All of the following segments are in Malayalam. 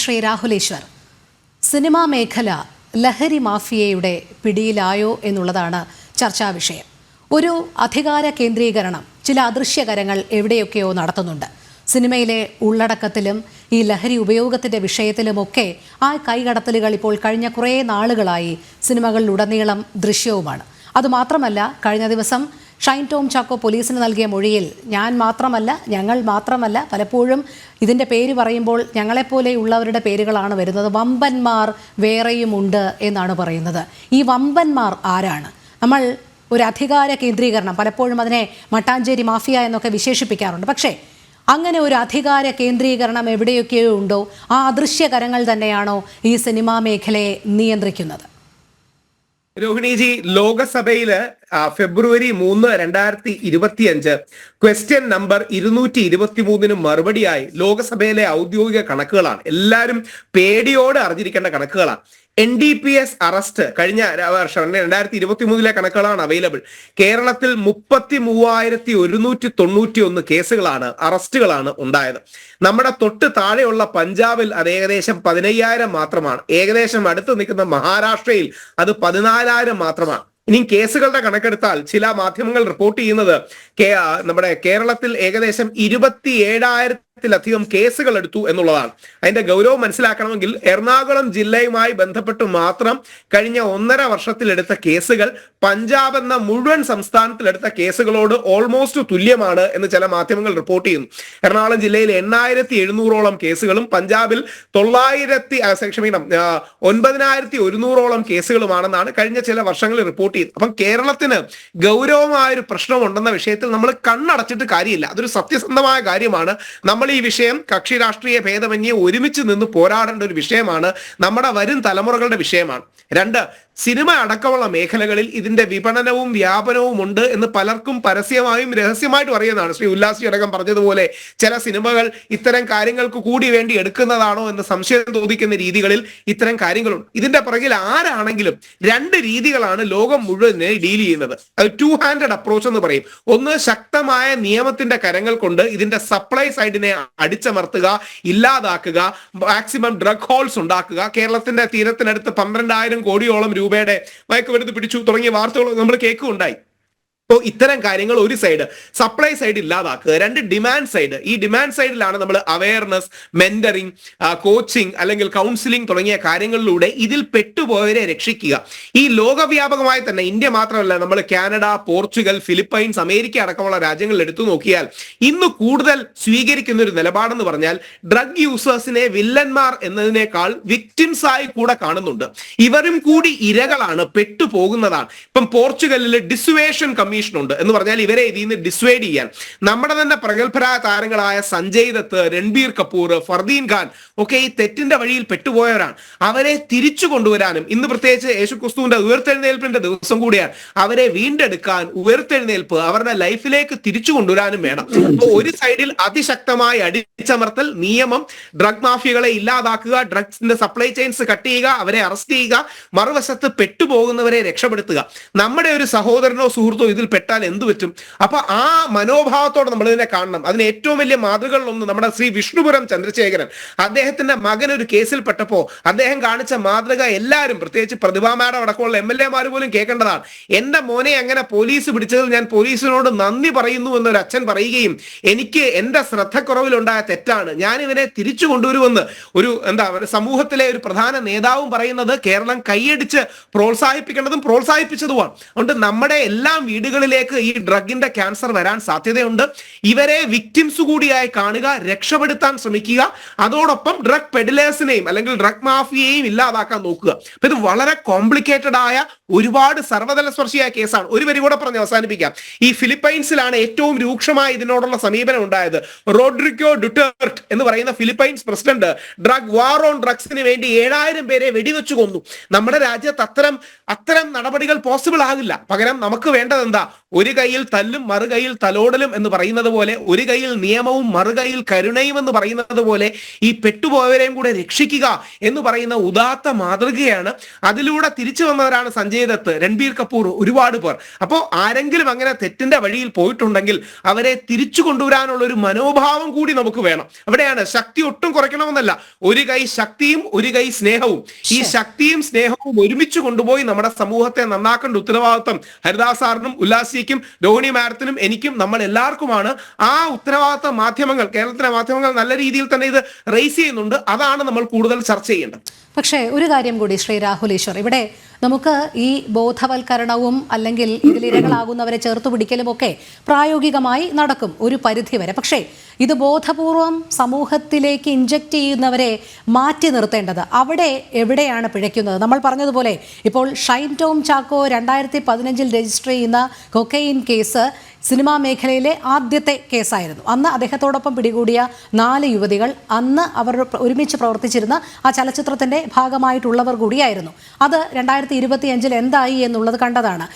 ശ്രീ രാഹുലേശ്വർ, സിനിമാ മേഖല ലഹരി മാഫിയയുടെ പിടിയിലായോ എന്നുള്ളതാണ് ചർച്ചാ വിഷയം. ഒരു അധികാര കേന്ദ്രീകരണം ചില അദൃശ്യകരങ്ങൾ എവിടെയൊക്കെയോ നടത്തുന്നുണ്ട്. സിനിമയിലെ ഉള്ളടക്കത്തിലും ഈ ലഹരി ഉപയോഗത്തിൻ്റെ വിഷയത്തിലുമൊക്കെ ആ കൈകടത്തലുകൾ ഇപ്പോൾ കഴിഞ്ഞ കുറേ നാളുകളായി സിനിമകളിലുടനീളം ദൃശ്യവുമാണ്. അതുമാത്രമല്ല, കഴിഞ്ഞ ദിവസം ഷൈൻ ടോം ചാക്കോ പോലീസിന് നൽകിയ മൊഴിയിൽ ഞങ്ങൾ മാത്രമല്ല പലപ്പോഴും ഇതിൻ്റെ പേര് പറയുമ്പോൾ ഞങ്ങളെപ്പോലെയുള്ളവരുടെ പേരുകളാണ് വരുന്നത്, വമ്പന്മാർ വേറെയുമുണ്ട് എന്നാണ് പറയുന്നത്. ഈ വമ്പന്മാർ ആരാണ്? നമ്മൾ ഒരു അധികാര കേന്ദ്രീകരണം, പലപ്പോഴും അതിനെ മട്ടാഞ്ചേരി മാഫിയ എന്നൊക്കെ വിശേഷിപ്പിക്കാറുണ്ട്. പക്ഷേ അങ്ങനെ ഒരു അധികാര കേന്ദ്രീകരണം എവിടെയൊക്കെയോ ഉണ്ടോ? ആ അദൃശ്യകരങ്ങൾ തന്നെയാണോ ഈ സിനിമാ മേഖലയെ നിയന്ത്രിക്കുന്നത്? രോഹിണിജി, ലോകസഭയില് ഫെബ്രുവരി 3, 2025 ക്വസ്റ്റ്യൻ നമ്പർ 223 മറുപടിയായി ലോകസഭയിലെ ഔദ്യോഗിക കണക്കുകളാണ്. എല്ലാവരും പേടിയോടെ അറിഞ്ഞിരിക്കേണ്ട കണക്കുകളാണ്. NDPS അറസ്റ്റ് കഴിഞ്ഞ വർഷം 2023 കണക്കുകളാണ് അവൈലബിൾ. കേരളത്തിൽ 33,191 കേസുകളാണ്, അറസ്റ്റുകളാണ് ഉണ്ടായത്. നമ്മുടെ തൊട്ട് താഴെയുള്ള പഞ്ചാബിൽ അത് ഏകദേശം 15,000 മാത്രമാണ്. ഏകദേശം അടുത്ത് നിൽക്കുന്ന മഹാരാഷ്ട്രയിൽ അത് 14,000 മാത്രമാണ്. ഇനി കേസുകളുടെ കണക്കെടുത്താൽ ചില മാധ്യമങ്ങൾ റിപ്പോർട്ട് ചെയ്യുന്നത് നമ്മുടെ കേരളത്തിൽ ഏകദേശം 27,000-ത്തിലധികം കേസുകൾ എടുത്തു എന്നുള്ളതാണ്. അതിന്റെ ഗൗരവം മനസ്സിലാക്കണമെങ്കിൽ എറണാകുളം ജില്ലയുമായി ബന്ധപ്പെട്ട് മാത്രം കഴിഞ്ഞ 1.5 വർഷത്തിലെടുത്ത കേസുകൾ പഞ്ചാബ് എന്ന മുഴുവൻ സംസ്ഥാനത്തിലെടുത്ത കേസുകളോട് ഓൾമോസ്റ്റ് തുല്യമാണ് എന്ന് ചില മാധ്യമങ്ങൾ റിപ്പോർട്ട് ചെയ്യുന്നു. എറണാകുളം ജില്ലയിൽ 8,700-ഓളം കേസുകളും പഞ്ചാബിൽ 9,100-ഓളം കേസുകളുമാണെന്നാണ് കഴിഞ്ഞ ചില വർഷങ്ങളിൽ റിപ്പോർട്ട് ചെയ്യുന്നത്. അപ്പം കേരളത്തിന് ഗൗരവമായ ഒരു പ്രശ്നമുണ്ടെന്ന വിഷയത്തിൽ നമ്മൾ കണ്ണടച്ചിട്ട് കാര്യമില്ല. അതൊരു സത്യസന്ധമായ കാര്യമാണ്. നമ്മൾ ഈ വിഷയം കക്ഷി രാഷ്ട്രീയ ഭേദമന്യേ ഒരുമിച്ച് നിന്ന് പോരാടേണ്ട ഒരു വിഷയമാണ്. നമ്മുടെ വരും തലമുറകളുടെ വിഷയമാണ്. 2, സിനിമ അടക്കമുള്ള മേഖലകളിൽ ഇതിന്റെ വിപണനവും വ്യാപനവും ഉണ്ട് എന്ന് പലർക്കും പരസ്യമായും രഹസ്യമായിട്ടും അറിയുന്നതാണ്. ശ്രീ ഉല്ലാസി അടക്കം പറഞ്ഞതുപോലെ ചില സിനിമകൾ ഇത്തരം കാര്യങ്ങൾക്ക് കൂടി വേണ്ടി എടുക്കുന്നതാണോ എന്ന് സംശയം തോന്നിക്കുന്ന രീതികളിൽ ഇത്തരം കാര്യങ്ങളുണ്ട്. ഇതിന്റെ പുറകിൽ ആരാണെങ്കിലും 2 രീതികളാണ് ലോകം മുഴുവൻ ഡീൽ ചെയ്യുന്നത്. അത് 2-handed അപ്രോച്ച് എന്ന് പറയും. ഒന്ന്, ശക്തമായ നിയമത്തിന്റെ കരങ്ങൾ കൊണ്ട് ഇതിന്റെ സപ്ലൈ സൈഡിനെ അടിച്ചമർത്തുക, ഇല്ലാതാക്കുക, മാക്സിമം ഡ്രഗ് ഹോൾസ് ഉണ്ടാക്കുക. കേരളത്തിന്റെ തീരത്തിനടുത്ത് 12,000 കോടിയോളം രൂപയുടെ മയക്കുമരുന്ന് പിടിച്ചു തുടങ്ങിയ വാർത്തകൾ നമ്മൾ കേൾക്കുകയുണ്ടായി. അപ്പോൾ ഇത്തരം കാര്യങ്ങൾ ഒരു സൈഡ്, സപ്ലൈ സൈഡ് ഇല്ലാതാക്കുക. 2, ഡിമാൻഡ് സൈഡ്. ഈ ഡിമാൻഡ് സൈഡിലാണ് നമ്മൾ അവയർനെസ്, മെന്ററിങ്, കോച്ചിങ് അല്ലെങ്കിൽ കൗൺസിലിംഗ് തുടങ്ങിയ കാര്യങ്ങളിലൂടെ ഇതിൽ പെട്ടുപോയവരെ രക്ഷിക്കുക. ഈ ലോകവ്യാപകമായി തന്നെ, ഇന്ത്യ മാത്രമല്ല, നമ്മൾ കാനഡ, പോർച്ചുഗൽ, ഫിലിപ്പൈൻസ്, അമേരിക്ക അടക്കമുള്ള രാജ്യങ്ങളിൽ എടുത്തു നോക്കിയാൽ ഇന്ന് കൂടുതൽ സ്വീകരിക്കുന്ന ഒരു നിലപാടെന്ന് പറഞ്ഞാൽ ഡ്രഗ് യൂസേഴ്സിനെ വില്ലന്മാർ എന്നതിനേക്കാൾ വിക്ടിംസ് ആയി കൂടെ കാണുന്നുണ്ട്. ഇവരും കൂടി ഇരകളാണ്, പെട്ടുപോകുന്നതാണ്. ഇപ്പം പോർച്ചുഗലിൽ ഡിസ്വേഷൻ കമ്മീഷൻ ഉണ്ട് എന്ന് പറഞ്ഞാൽ ഇവരെ ഇതിൽ നിന്ന് ഡിസ്വേഡ് ചെയ്യാൻ നമ്മുടെ തന്നെ പ്രഗത്ഭരായ താരങ്ങളായ സഞ്ജയ് ദത്ത്, രൺബീർ കപൂർ, ഫർദീൻ ഖാൻ ഒക്കെ ഈ തെറ്റിന്റെ വഴിയിൽ പെട്ടുപോയവരാണ്. അവരെ തിരിച്ചു കൊണ്ടുവരാനും, ഇന്ന് പ്രത്യേകിച്ച് യേശുക്രിസ്തുവിന്റെ ഉയർത്തെഴുന്നേൽപ്പിന്റെ ദിവസം കൂടിയാണ്, അവരെ വീണ്ടെടുക്കാൻ ഉയർത്തെഴുന്നേൽപ്പ് അവരുടെ ലൈഫിലേക്ക് തിരിച്ചു കൊണ്ടുവരാനും വേണം. അപ്പോൾ ഒരു സൈഡിൽ അതിശക്തമായ അടിച്ചമർത്തൽ, നിയമം, ഡ്രഗ് മാഫിയകളെ ഇല്ലാതാക്കുക, ഡ്രഗ്സിന്റെ സപ്ലൈ ചെയിൻസ് കട്ട് ചെയ്യുക, അവരെ അറസ്റ്റ് ചെയ്യുക, മറുവശത്ത് പെട്ടുപോകുന്നവരെ രക്ഷപ്പെടുത്തുക. നമ്മുടെ ഒരു സഹോദരനോ സുഹൃത്തോ ഇതിൽ പെട്ടാൽ എന്തു പറ്റും? അപ്പൊ ആ മനോഭാവത്തോടെ നമ്മൾ ഇതിനെ കാണണം. അതിന് ഏറ്റവും വലിയ മാതൃകളിലൊന്ന് നമ്മുടെ ശ്രീ വിഷ്ണുപുരം ചന്ദ്രശേഖരൻ. അദ്ദേഹത്തിന്റെ മകൻ ഒരു കേസിൽ പെട്ടപ്പോ അദ്ദേഹം കാണിച്ച മാതൃക എല്ലാവരും, പ്രത്യേകിച്ച് പ്രതിഭാ മാഡം അടക്കമുള്ള MLA-മാർ പോലും കേൾക്കേണ്ടതാണ്. എന്റെ മോനെ അങ്ങനെ പോലീസ് പിടിച്ചതിൽ ഞാൻ പോലീസിനോട് നന്ദി പറയുന്നു എന്നൊരു അച്ഛൻ പറയുകയും, എനിക്ക് എന്റെ ശ്രദ്ധക്കുറവിലുണ്ടായ തെറ്റാണ്, ഞാൻ ഇവനെ തിരിച്ചു കൊണ്ടുവരുമെന്ന് ഒരു സമൂഹത്തിലെ ഒരു പ്രധാന നേതാവും പറയുന്നത് കേരളം കൈയടിച്ച് പ്രോത്സാഹിപ്പിക്കേണ്ടതും പ്രോത്സാഹിപ്പിച്ചതുമാണ്. അതുകൊണ്ട് നമ്മുടെ എല്ലാം വീടുകളിലേക്ക് ഈ ഡ്രഗിന്റെ ക്യാൻസർ വരാൻ സാധ്യതയുണ്ട്. ഇവരെ വിക്ടിംസ് കൂടിയായി കാണുക, രക്ഷപ്പെടുത്താൻ ശ്രമിക്കുക, അതോടൊപ്പം ഡ്രഗ് പെഡിലേഴ്സിനെയും അല്ലെങ്കിൽ ഡ്രഗ് മാഫിയയെയും ഇല്ലാതാക്കാൻ നോക്കുക. അപ്പൊ ഇത് വളരെ കോംപ്ലിക്കേറ്റഡ് ആയ ഒരുപാട് സർവ്വതല സ്പർശിയായ കേസാണ്. ഒരു വരി കൂടെ പറഞ്ഞ് അവസാനിപ്പിക്കാം. ഈ ഫിലിപ്പൈൻസിലാണ് ഏറ്റവും രൂക്ഷമായ ഇതിനോടുള്ള സമീപനം ഉണ്ടായത്. റോഡ്രിഗോ ഡുട്ടേർട്ട് എന്ന് പറയുന്ന Philippines president drug war on ഡ്രഗ്സിന് വേണ്ടി 7,000 പേരെ വെടിവെച്ചു കൊന്നു. നമ്മുടെ രാജ്യത്ത് അത്തരം നടപടികൾ പോസിബിൾ ആകില്ല. പകരം നമുക്ക് വേണ്ടത് എന്താ? ഒരു കൈയിൽ തല്ലും മറുകൈയിൽ തലോടലും എന്ന് പറയുന്നത് പോലെ, ഒരു കൈയിൽ നിയമവും മറുകൈയിൽ കരുണയും എന്ന് പറയുന്നത് പോലെ ഈ പെട്ടുപോയവരെയും കൂടെ രക്ഷിക്കുക എന്ന് പറയുന്ന ഉദാത്ത മാതൃകയാണ്. അതിലൂടെ തിരിച്ചു വന്നവരാണ് സഞ്ജയ് ദത്ത്, രൺബീർ കപൂർ, ഒരുപാട് പേർ. അപ്പോൾ ആരെങ്കിലും അങ്ങനെ തെറ്റിന്റെ വഴിയിൽ പോയിട്ടുണ്ടെങ്കിൽ അവരെ തിരിച്ചു കൊണ്ടുവരാനുള്ള ഒരു മനോഭാവം കൂടി നമുക്ക് വേണം. അവിടെയാണ് ശക്തി ഒട്ടും കുറയ്ക്കണമെന്നല്ല, ഒരു കൈ ശക്തിയും ഒരു കൈ സ്നേഹവും. ഈ ശക്തിയും സ്നേഹവും ഒരുമിച്ച് കൊണ്ടുപോയി നമ്മുടെ സമൂഹത്തെ നന്നാക്കേണ്ട ഉത്തരവാദിത്വം ഹരിദാസ് സാറിനും ഉല്ലാസിക്കും രോഹിണി മാഡത്തിനും എനിക്കും നമ്മൾ എല്ലാവർക്കുമാണ്. ആ ഉത്തരവാദിത്ത മാധ്യമങ്ങൾ, കേരളത്തിലെ മാധ്യമങ്ങൾ നല്ല രീതിയിൽ തന്നെ ഇത് റേസ് ചെയ്യുന്നുണ്ട്. അതാണ് നമ്മൾ കൂടുതൽ ചർച്ച ചെയ്യേണ്ടത്. പക്ഷേ ഒരു കാര്യം കൂടി ശ്രീ രാഹുൽ ഈശ്വർ, ഇവിടെ നമുക്ക് ഈ ബോധവൽക്കരണവും അല്ലെങ്കിൽ ഇതിലിരകളാകുന്നവരെ ചേർത്ത് പിടിക്കലും ഒക്കെ പ്രായോഗികമായി നടക്കും ഒരു പരിധിവരെ. പക്ഷേ ഇത് ബോധപൂർവം സമൂഹത്തിലേക്ക് ഇൻജക്റ്റ് ചെയ്യുന്നവരെ മാറ്റി നിർത്തേണ്ടത് അവിടെ എവിടെയാണ് പിഴയ്ക്കുന്നത്? നമ്മൾ പറഞ്ഞതുപോലെ ഇപ്പോൾ ഷൈൻ ടോം ചാക്കോ 2015 രജിസ്റ്റർ ചെയ്യുന്ന കൊക്കൈൻ കേസ് സിനിമാ മേഖലയിലെ ആദ്യത്തെ കേസായിരുന്നു. അന്ന് അദ്ദേഹത്തോടൊപ്പം പിടികൂടിയ 4 യുവതികൾ അന്ന് അവർ ഒരുമിച്ച് പ്രവർത്തിച്ചിരുന്ന ആ ചലച്ചിത്രത്തിൻ്റെ ഭാഗമായിട്ടുള്ളവർ കൂടിയായിരുന്നു. അത് 2025 എന്തായി എന്നുള്ളത് കണ്ടതാണ്.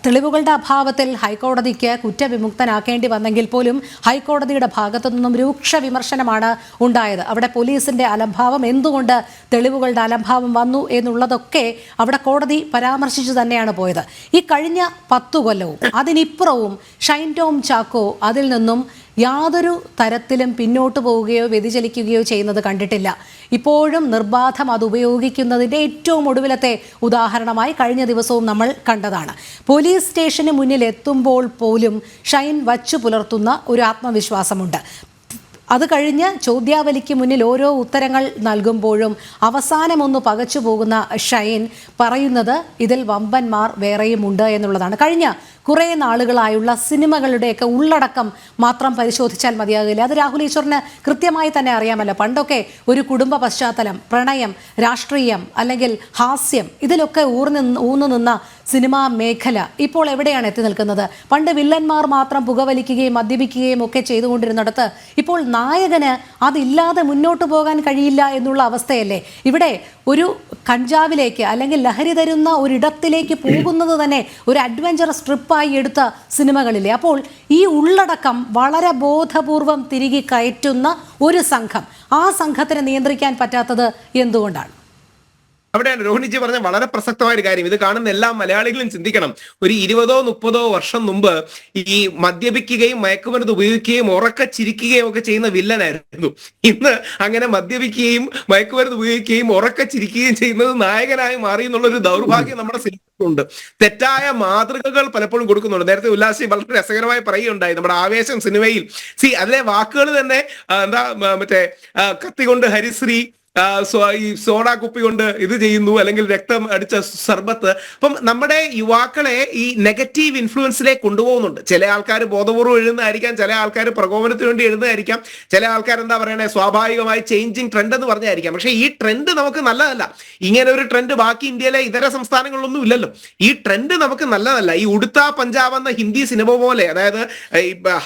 തെളിവുകളുടെ അഭാവത്തിൽ ഹൈക്കോടതിക്ക് കുറ്റവിമുക്തനാക്കേണ്ടി വന്നെങ്കിൽ പോലും ഹൈക്കോടതിയുടെ ഭാഗത്തു നിന്നും രൂക്ഷ വിമർശനമാണ് ഉണ്ടായത്. അവിടെ പോലീസിന്റെ അലംഭാവം, എന്തുകൊണ്ട് തെളിവുകളുടെ അലംഭാവം വന്നു എന്നുള്ളതൊക്കെ അവിടെ കോടതി പരാമർശിച്ചു തന്നെയാണ് പോയത്. ഈ കഴിഞ്ഞ 10 കൊല്ലവും അതിനിപ്പുറവും ഷൈൻ ടോം ചാക്കോ അതിൽ നിന്നും യാതൊരു തരത്തിലും പിന്നോട്ട് പോവുകയോ വ്യതിചലിക്കുകയോ ചെയ്യുന്നത് കണ്ടിട്ടില്ല. ഇപ്പോഴും നിർബാധം അത് ഉപയോഗിക്കുന്നതിൻ്റെ ഏറ്റവും ഒടുവിലത്തെ ഉദാഹരണമായി കഴിഞ്ഞ ദിവസവും നമ്മൾ കണ്ടതാണ്. പോലീസ് സ്റ്റേഷന് മുന്നിൽ എത്തുമ്പോൾ പോലും ഷൈൻ വച്ചു പുലർത്തുന്ന ഒരു ആത്മവിശ്വാസമുണ്ട്. അത് കഴിഞ്ഞ് ചോദ്യാവലിക്ക് മുന്നിൽ ഓരോ ഉത്തരങ്ങൾ നൽകുമ്പോഴും അവസാനം ഒന്ന് പകച്ചു പോകുന്ന ഷൈൻ പറയുന്നത് ഇതിൽ വമ്പന്മാർ വേറെയുമുണ്ട് എന്നുള്ളതാണ്. കഴിഞ്ഞ കുറേ നാളുകളായുള്ള സിനിമകളുടെയൊക്കെ ഉള്ളടക്കം മാത്രം പരിശോധിച്ചാൽ മതിയാകില്ല. അത് രാഹുൽ ഈശ്വറിന് കൃത്യമായി തന്നെ അറിയാമല്ലോ. പണ്ടൊക്കെ ഒരു കുടുംബ പശ്ചാത്തലം, പ്രണയം, രാഷ്ട്രീയം അല്ലെങ്കിൽ ഹാസ്യം, ഇതിലൊക്കെ ഊന്നു നിന്ന സിനിമാ മേഖല ഇപ്പോൾ എവിടെയാണ് എത്തി നിൽക്കുന്നത്? പണ്ട് വില്ലന്മാർ മാത്രം പുകവലിക്കുകയും മദ്യപിക്കുകയും ഒക്കെ ചെയ്തുകൊണ്ടിരുന്നിടത്ത് ഇപ്പോൾ നായകന് അതില്ലാതെ മുന്നോട്ട് പോകാൻ കഴിയില്ല എന്നുള്ള അവസ്ഥയല്ലേ? ഇവിടെ ഒരു കഞ്ചാവിലേക്ക് അല്ലെങ്കിൽ ലഹരി തരുന്ന ഒരിടത്തിലേക്ക് പോകുന്നത് തന്നെ ഒരു അഡ്വഞ്ചറസ് ട്രിപ്പായി എടുത്ത സിനിമകളിലെ. അപ്പോൾ ഈ ഉള്ളടക്കം വളരെ ബോധപൂർവം തിരികെ കയറ്റുന്ന ഒരു സംഘം, ആ സംഘത്തിനെ നിയന്ത്രിക്കാൻ പറ്റാത്തത് എന്തുകൊണ്ടാണ്? അവിടെയാണ് രോഹിണിജി പറഞ്ഞ വളരെ പ്രസക്തമായ ഒരു കാര്യം. ഇത് കാണുന്ന എല്ലാ മലയാളികളും ചിന്തിക്കണം. ഒരു 20-30 വർഷം മുമ്പ് ഈ മദ്യപിക്കുകയും മയക്കുമരുന്ന് ഉപയോഗിക്കുകയും ഉറക്ക ചിരിക്കുകയും ഒക്കെ ചെയ്യുന്ന വില്ലനായിരുന്നു. ഇന്ന് അങ്ങനെ മദ്യപിക്കുകയും മയക്കുമരുന്ന് ഉപയോഗിക്കുകയും ഉറക്ക ചിരിക്കുകയും ചെയ്യുന്നത് നായകനായി മാറി എന്നുള്ളൊരു ദൗർഭാഗ്യം നമ്മുടെ സിനിമയിലുണ്ട്. തെറ്റായ മാതൃകകൾ പലപ്പോഴും കൊടുക്കുന്നുണ്ട്. നേരത്തെ ഉല്ലാസി വളരെ രസകരമായി പറയുകയുണ്ടായി നമ്മുടെ ആവേശം സിനിമയിൽ. അതിലെ വാക്കുകൾ തന്നെ മറ്റേ കത്തി കൊണ്ട് ഹരിശ്രീ, ഈ സോഡാ കുപ്പി കൊണ്ട് ഇത് ചെയ്യുന്നു, അല്ലെങ്കിൽ രക്തം അടിച്ച സർബത്ത്. അപ്പം നമ്മുടെ യുവാക്കളെ ഈ നെഗറ്റീവ് ഇൻഫ്ലുവൻസിലേക്ക് കൊണ്ടുപോകുന്നുണ്ട്. ചില ആൾക്കാർ ബോധപൂർവ്വം എഴുതുന്നതായിരിക്കാം, ചില ആൾക്കാർ പ്രകോപനത്തിന് വേണ്ടി എഴുതുന്നതായിരിക്കാം, ചില ആൾക്കാർ എന്താ പറയണേ സ്വാഭാവികമായി ചേഞ്ചിങ് ട്രെൻഡ് എന്ന് പറഞ്ഞായിരിക്കാം. പക്ഷേ ഈ ട്രെൻഡ് നമുക്ക് നല്ലതല്ല. ഇങ്ങനെ ഒരു ട്രെൻഡ് ബാക്കി ഇന്ത്യയിലെ ഇതര സംസ്ഥാനങ്ങളിലൊന്നും ഇല്ലല്ലോ. ഈ ട്രെൻഡ് നമുക്ക് നല്ലതല്ല. ഈ ഉടുത്ത പഞ്ചാബ് എന്ന ഹിന്ദി സിനിമ പോലെ, അതായത്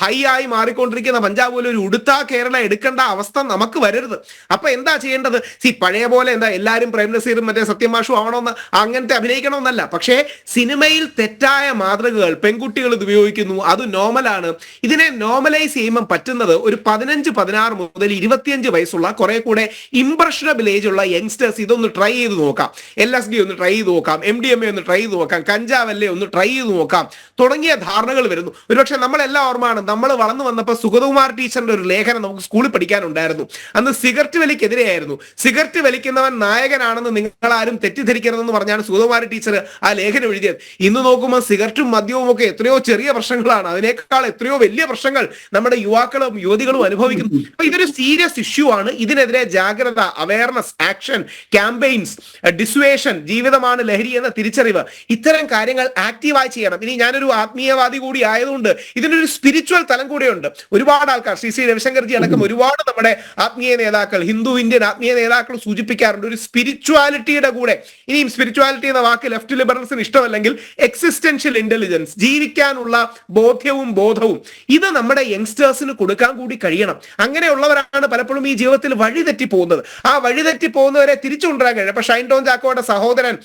ഹൈ ആയി മാറിക്കൊണ്ടിരിക്കുന്ന പഞ്ചാബ് പോലെ ഒരു ഉടുത്ത കേരള എടുക്കേണ്ട അവസ്ഥ നമുക്ക് വരരുത്. അപ്പൊ എന്താ ചെയ്യേണ്ടത്? പഴയ പോലെ എന്താ എല്ലാവരും പ്രേം നസീറും മറ്റേ സത്യമാഷും ആവണമെന്ന് അങ്ങനത്തെ അഭിനയിക്കണമെന്നല്ല. പക്ഷേ സിനിമയിൽ തെറ്റായ മാതൃകകൾ പെൺകുട്ടികൾ ഇത് ഉപയോഗിക്കുന്നു, അത് നോർമലാണ്. ഇതിനെ നോർമലൈസ് ചെയ്യുമ്പോൾ പറ്റുന്നത് ഒരു 15, 16 മുതൽ 25 വയസ്സുള്ള കുറെ കൂടെ ഇംപ്രഷനബിൾ ഏജ് ഉള്ള യങ്സ്റ്റേഴ്സ് ഇതൊന്ന് ട്രൈ ചെയ്ത് നോക്കാം. LSD ഒന്ന് ട്രൈ ചെയ്ത് നോക്കാം, MDMA ഒന്ന് ട്രൈ ചെയ്ത് നോക്കാം, കഞ്ചാവല്ലേ ഒന്ന് ട്രൈ ചെയ്ത് നോക്കാം തുടങ്ങിയ ധാരണകൾ വരുന്നു. ഒരുപക്ഷെ നമ്മളെല്ലാം ഓർമ്മയാണ്, നമ്മൾ വളർന്നു വന്നപ്പോൾ സുഗതകുമാർ ടീച്ചറിന്റെ ഒരു ലേഖനം നമുക്ക് സ്കൂളിൽ പഠിക്കാനുണ്ടായിരുന്നു. അന്ന് സിഗരറ്റ് വലിക്കെതിരെയായിരുന്നു. സിഗരറ്റ് വലിക്കുന്നവൻ നായകനാണെന്ന് നിങ്ങളാരും തെറ്റിദ്ധരിക്കരുതെന്ന് പറഞ്ഞാണ് സുഗതകുമാരി ടീച്ചർ ആ ലേഖനം എഴുതിയത്. ഇന്ന് നോക്കുമ്പോൾ സിഗരറ്റും മദ്യവും ഒക്കെ എത്രയോ ചെറിയ പ്രശ്നങ്ങളാണ്. അതിനേക്കാൾ എത്രയോ വലിയ പ്രശ്നങ്ങൾ നമ്മുടെ യുവാക്കളും യുവതികളും അനുഭവിക്കുന്നു. അപ്പൊ ഇതൊരു സീരിയസ് ഇഷ്യൂ ആണ്. ഇതിനെതിരെ ജാഗ്രത, അവയർനെസ്, ആക്ഷൻ, ക്യാമ്പയിൻസ്, ഡിസ്വേഷൻ, ജീവിതമാണ് ലഹരി എന്ന തിരിച്ചറിവ്, ഇത്തരം കാര്യങ്ങൾ ആക്റ്റീവായി ചെയ്യണം. ഇനി ഞാനൊരു ആത്മീയവാദി കൂടി ആയതുകൊണ്ട് ഇതിനൊരു സ്പിരിച്വൽ തലം കൂടെയുണ്ട്. ഒരുപാട് ആൾക്കാർ, ശ്രീ രവിശങ്കർജി അടക്കം ഒരുപാട് നമ്മുടെ ആത്മീയ നേതാക്കൾ, ഹിന്ദു ഇന്ത്യൻ ആത്മീയ നേതാക്കൾ സൂചിപ്പിക്കാറുണ്ട് ഒരു സ്പിരിച്വാലിറ്റിയുടെ കൂടെ. ഇനിയും സ്പിരിച്വാലിറ്റി എന്ന വാക്ക് ലെഫ്റ്റ് ലിബറൽസിന് ഇഷ്ടമല്ലെങ്കിൽ എക്സിസ്റ്റൻഷ്യൽ ഇന്റലിജൻസ്, ജീവിക്കാനുള്ള ബോധ്യവും ബോധവും, ഇത് നമ്മുടെ യങ്സ്റ്റേഴ്സിന് കൊടുക്കാൻ കൂടി കഴിയണം. അങ്ങനെയുള്ളവരാണ് പലപ്പോഴും ഈ ജീവിതത്തിൽ വഴിതെറ്റി പോകുന്നത്. ആ വഴിതെറ്റി പോകുന്നവരെ തിരിച്ചു കൊണ്ടുവരാൻ കഴിയും. അപ്പൊ ഷൈൻ ടോം ചാക്കോയുടെ സഹോദരൻ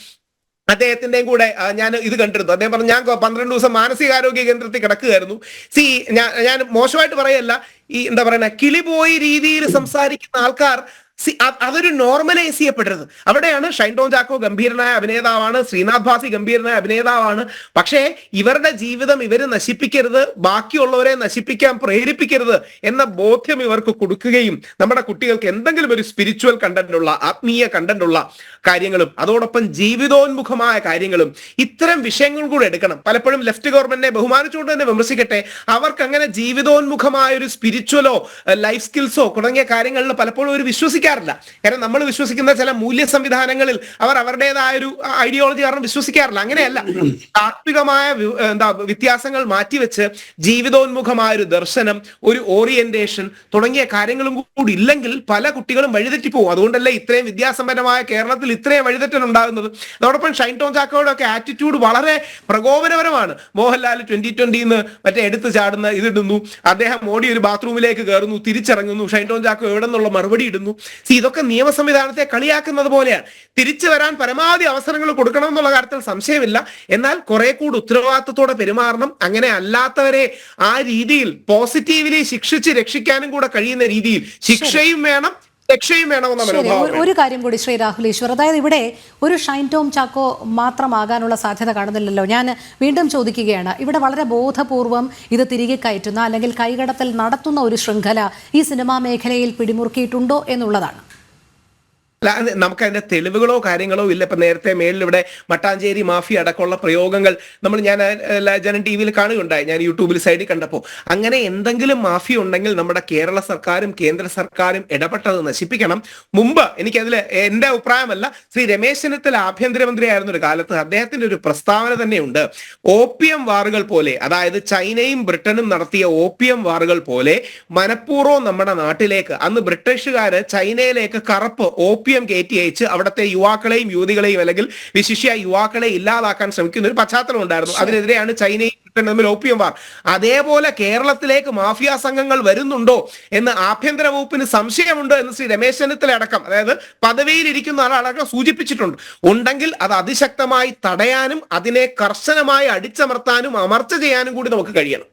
അദ്ദേഹത്തിന്റെയും കൂടെ ഞാൻ ഇത് കണ്ടിരുന്നു. അദ്ദേഹം പറഞ്ഞു ഞാൻ 12 ദിവസം മാനസികാരോഗ്യ കേന്ദ്രത്തിൽ കിടക്കുകയായിരുന്നു. സി ഞാൻ മോശമായിട്ട് പറയല്ല, ഈ എന്താ പറയുക കിളിപോയി രീതിയിൽ സംസാരിക്കുന്ന ആൾക്കാർ അതൊരു നോർമലൈസ് ചെയ്യപ്പെടരുത്. അവിടെയാണ് ഷൈൻ ടോം ചാക്കോ ഗംഭീരനായ അഭിനേതാവാണ്, ശ്രീനാഥ് ഭാസി ഗംഭീരനായ അഭിനേതാവാണ്. പക്ഷേ ഇവരുടെ ജീവിതം ഇവര് നശിപ്പിക്കരുത്, ബാക്കിയുള്ളവരെ നശിപ്പിക്കാൻ പ്രേരിപ്പിക്കരുത് എന്ന ബോധ്യം ഇവർക്ക് കൊടുക്കുകയും നമ്മുടെ കുട്ടികൾക്ക് എന്തെങ്കിലും ഒരു സ്പിരിച്വൽ കണ്ടന്റുള്ള, ആത്മീയ കണ്ടന്റുള്ള കാര്യങ്ങളും അതോടൊപ്പം ജീവിതോന്മുഖമായ കാര്യങ്ങളും ഇത്തരം വിഷയങ്ങൾ കൂടെ എടുക്കണം. പലപ്പോഴും ലെഫ്റ്റ് ഗവൺമെന്റിനെ ബഹുമാനിച്ചുകൊണ്ട് തന്നെ വിമർശിക്കട്ടെ, അവർക്ക് അങ്ങനെ ജീവിതോന്മുഖമായ ഒരു സ്പിരിച്വലോ ലൈഫ് സ്കിൽസോ തുടങ്ങിയ കാര്യങ്ങളിൽ പലപ്പോഴും ഒരു വിശ്വസിക്കാറില്ല. കാരണം നമ്മൾ വിശ്വസിക്കുന്ന ചില മൂല്യ സംവിധാനങ്ങളിൽ അവർ അവരുടേതായ ഒരു ഐഡിയോളജി കാരണം വിശ്വസിക്കാറില്ല. അങ്ങനെയല്ല, താത്വികമായ വ്യത്യാസങ്ങൾ മാറ്റിവെച്ച് ജീവിതോന്മുഖമായ ഒരു ദർശനം, ഒരു ഓറിയന്റേഷൻ തുടങ്ങിയ കാര്യങ്ങളും കൂടി ഇല്ലെങ്കിൽ പല കുട്ടികളും വഴിതെറ്റിപ്പോകും. അതുകൊണ്ടല്ലേ ഇത്രയും വിദ്യാസമ്പന്നമായ കേരളത്തിൽ ഇത്രയും വഴിതെറ്റൽ ഉണ്ടാകുന്നത്. അതോടൊപ്പം ഷൈൻ ടോം ചാക്കോയുടെ ഒക്കെ ആറ്റിറ്റ്യൂഡ് വളരെ പ്രകോപനപരമാണ്. മോഹൻലാൽ 2020 മറ്റേ എടുത്തു ചാടുന്ന ഇതിടുന്നു, അദ്ദേഹം ഓടി ഒരു ബാത്റൂമിലേക്ക് കയറുന്നു, തിരിച്ചിറങ്ങുന്നു, ഷൈൻ ടോം ചാക്കോ എവിടെ നിന്നുള്ള മറുപടി ഇടുന്നു. ഇതൊക്കെ നിയമ സംവിധാനത്തെ കളിയാക്കുന്നത് പോലെയാണ്. തിരിച്ചു വരാൻ പരമാവധി അവസരങ്ങൾ കൊടുക്കണം എന്നുള്ള കാര്യത്തിൽ സംശയമില്ല. എന്നാൽ കുറെ കൂടി ഉത്തരവാദിത്തത്തോടെ പെരുമാറണം. അങ്ങനെ അല്ലാത്തവരെ ആ രീതിയിൽ പോസിറ്റീവ്ലി ശിക്ഷിച്ച് രക്ഷിക്കാനും കൂടെ കഴിയുന്ന രീതിയിൽ ശിക്ഷയും വേണം, രക്ഷയും വേണമെന്ന മനോഭാവം. ഒരു കാര്യം കൂടി ശ്രീ രാഹുൽ ഈശ്വർ, അതായത് ഇവിടെ ഒരു ഷൈൻ ടോം ചാക്കോ മാത്രമാകാനുള്ള സാധ്യത കാണുന്നില്ലല്ലോ. ഞാൻ വീണ്ടും ചോദിക്കുകയാണ്, ഇവിടെ വളരെ ബോധപൂർവം ഇത് തിരികെ കയറ്റുന്ന അല്ലെങ്കിൽ കൈകടത്തൽ നടത്തുന്ന ഒരു ശൃംഖല ഈ സിനിമാ മേഖലയിൽ പിടിമുറുക്കിയിട്ടുണ്ടോ എന്നുള്ളതാണ്. അല്ല, നമുക്ക് അതിന്റെ തെളിവുകളോ കാര്യങ്ങളോ ഇല്ല. ഇപ്പൊ നേരത്തെ മേളിൽ ഇവിടെ മട്ടാഞ്ചേരി മാഫിയ അടക്കമുള്ള പ്രയോഗങ്ങൾ ഞാൻ ജനം ടി വിയിൽ കാണുകയുണ്ടായി, ഞാൻ യൂട്യൂബിൽ സൈഡിൽ കണ്ടപ്പോൾ. അങ്ങനെ എന്തെങ്കിലും മാഫിയ ഉണ്ടെങ്കിൽ നമ്മുടെ കേരള സർക്കാരും കേന്ദ്ര സർക്കാരും ഇടപെട്ടത് നശിപ്പിക്കണം. മുമ്പ് എനിക്കതിൽ എന്റെ അഭിപ്രായമല്ല, ശ്രീ രമേശ് ചെന്നിത്തല ആഭ്യന്തരമന്ത്രി ആയിരുന്ന ഒരു കാലത്ത് അദ്ദേഹത്തിന്റെ ഒരു പ്രസ്താവന തന്നെയുണ്ട്. ഓപ്പിയം വാറുകൾ പോലെ, അതായത് ചൈനയും ബ്രിട്ടനും നടത്തിയ ഓപ്പിയം വാറുകൾ പോലെ മനഃപൂർവ്വം നമ്മുടെ നാട്ടിലേക്ക്, അന്ന് ബ്രിട്ടീഷുകാര് ചൈനയിലേക്ക് കറുപ്പ് ഓപ്പിയം കയറ്റി അയച്ച് അവിടുത്തെ യുവാക്കളെയും യുവതികളെയും അല്ലെങ്കിൽ വിശിഷ്യ യുവാക്കളെ ഇല്ലാതാക്കാൻ ശ്രമിക്കുന്ന ഒരു പശ്ചാത്തലം ഉണ്ടായിരുന്നു. അതിനെതിരെയാണ് ചൈനയും ബ്രിട്ടനും തമ്മിൽ ഓപ്പിയം വാർ. അതേപോലെ കേരളത്തിലേക്ക് മാഫിയ സംഘങ്ങൾ വരുന്നുണ്ടോ എന്ന് ആഭ്യന്തര വകുപ്പിന് സംശയമുണ്ട് എന്ന് ശ്രീ രമേശ് ചെന്നിത്തല അടക്കം, അതായത് പദവിയിലിരിക്കുന്ന ആളടക്കം സൂചിപ്പിച്ചിട്ടുണ്ട്. ഉണ്ടെങ്കിൽ അത് അതിശക്തമായി തടയാനും അതിനെ കർശനമായി അടിച്ചമർത്താനും അമർച്ച ചെയ്യാനും കൂടി നമുക്ക് കഴിയണം.